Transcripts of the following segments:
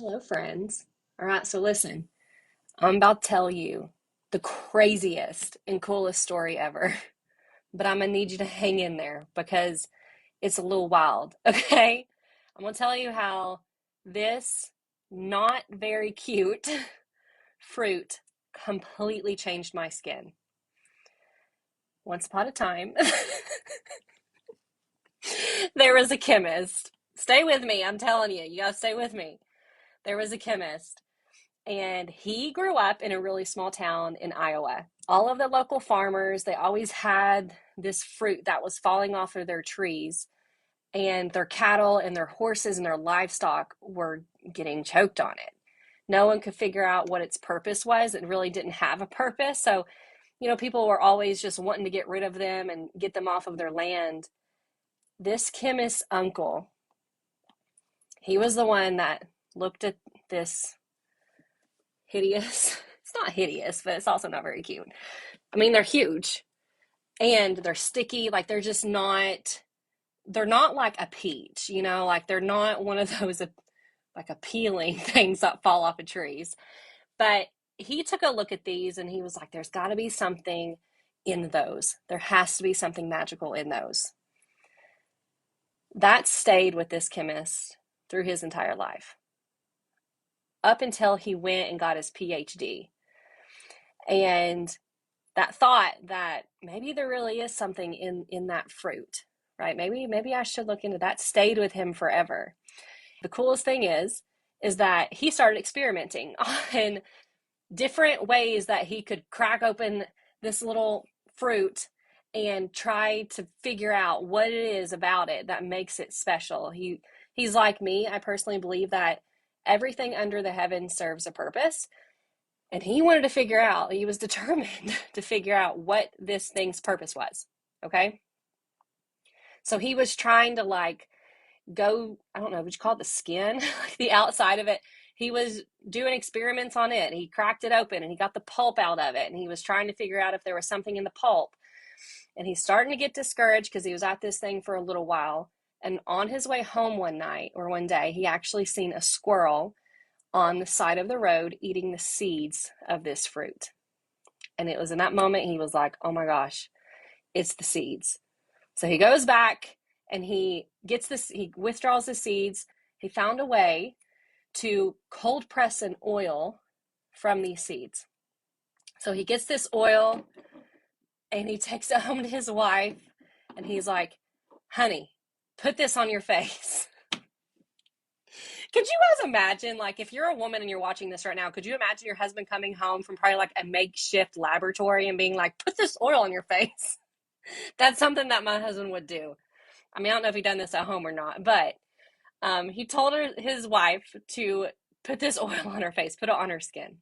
Hello, friends. All right, so listen, I'm about to tell you the craziest and coolest story ever, but I'm gonna need you to hang in there because it's a little wild, okay? I'm gonna tell you how this not very cute fruit completely changed my skin. Once upon a time, there was a chemist. Stay with me, I'm telling you, you gotta stay with me. There was a chemist and he grew up in a really small town in Iowa. All of the local farmers, they always had this fruit that was falling off of their trees, and their cattle and their horses and their livestock were getting choked on it. No one could figure out what its purpose was. It really didn't have a purpose. So, people were always just wanting to get rid of them and get them off of their land. This chemist's uncle, he was the one that looked at this hideous. It's not hideous, but it's also not very cute. I mean, they're huge and they're sticky. Like they're not like a peach, like they're not one of those like appealing things that fall off of trees. But he took a look at these and he was like, there's got to be something in those. There has to be something magical in those. That stayed with this chemist through his entire life, up until he went and got his PhD. And that thought that maybe there really is something in that fruit, right? Maybe I should look into that, stayed with him forever. The coolest thing is that he started experimenting on different ways that he could crack open this little fruit and try to figure out what it is about it that makes it special. He's like me. I personally believe that everything under the heaven serves a purpose. And he wanted to figure out, he was determined to figure out what this thing's purpose was. Okay. So he was trying to go, I don't know, would you call it the skin? Like the outside of it. He was doing experiments on it. He cracked it open and he got the pulp out of it. And he was trying to figure out if there was something in the pulp. And he's starting to get discouraged because he was at this thing for a little while. And on his way home one night or one day, he actually seen a squirrel on the side of the road eating the seeds of this fruit. And it was in that moment he was like, oh my gosh, it's the seeds. So he goes back and he withdraws the seeds. He found a way to cold press an oil from these seeds. So he gets this oil and he takes it home to his wife and he's like, honey, put this on your face. Could you guys imagine, like, if you're a woman and you're watching this right now, could you imagine your husband coming home from probably like a makeshift laboratory and being like, put this oil on your face? That's something that my husband would do. I mean, I don't know if he done this at home or not, but he told his wife to put this oil on her face, put it on her skin.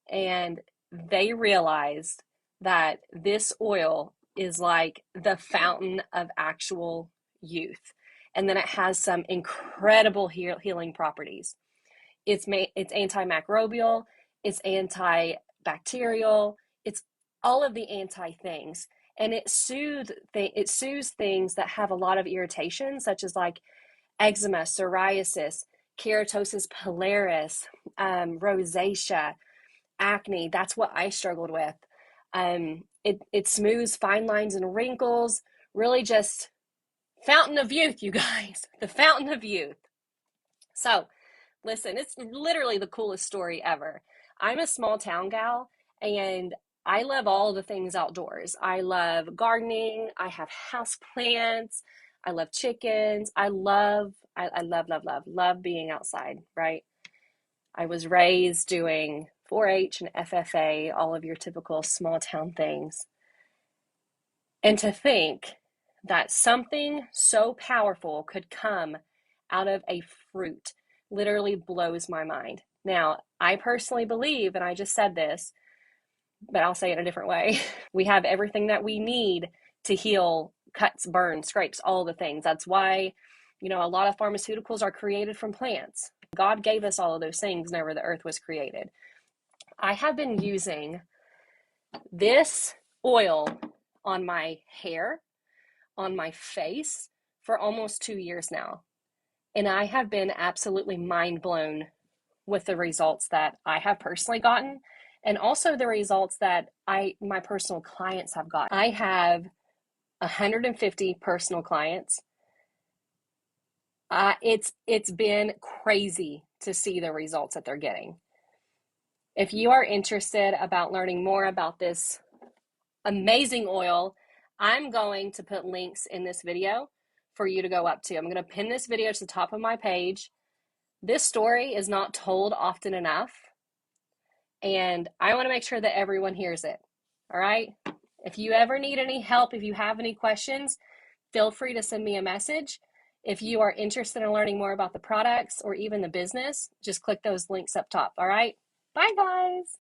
And they realized that this oil is like the fountain of actual youth. And then it has some incredible healing properties. It's antimicrobial, it's antibacterial, it's all of the anti things. And it soothes things that have a lot of irritation, such as like eczema, psoriasis, keratosis pilaris, rosacea, acne. That's what I struggled with. It smooths fine lines and wrinkles. Really, just fountain of youth, you guys. The fountain of youth. So, listen, it's literally the coolest story ever. I'm a small town gal, and I love all the things outdoors. I love gardening. I have house plants. I love chickens. I love being outside, right? I was raised doing 4-H and FFA, all of your typical small town things. And to think that something so powerful could come out of a fruit literally blows my mind. Now, I personally believe, and I just said this, but I'll say it a different way. We have everything that we need to heal cuts, burns, scrapes, all the things. That's why, a lot of pharmaceuticals are created from plants. God gave us all of those things whenever the earth was created. I have been using this oil on my hair, on my face for almost 2 years now. And I have been absolutely mind blown with the results that I have personally gotten, and also the results that my personal clients have gotten. I have 150 personal clients. It's been crazy to see the results that they're getting. If you are interested about learning more about this amazing oil, I'm going to put links in this video for you to go up to. I'm going to pin this video to the top of my page. This story is not told often enough, and I want to make sure that everyone hears it. All right? If you ever need any help, if you have any questions, feel free to send me a message. If you are interested in learning more about the products or even the business, just click those links up top. All right? Bye, guys.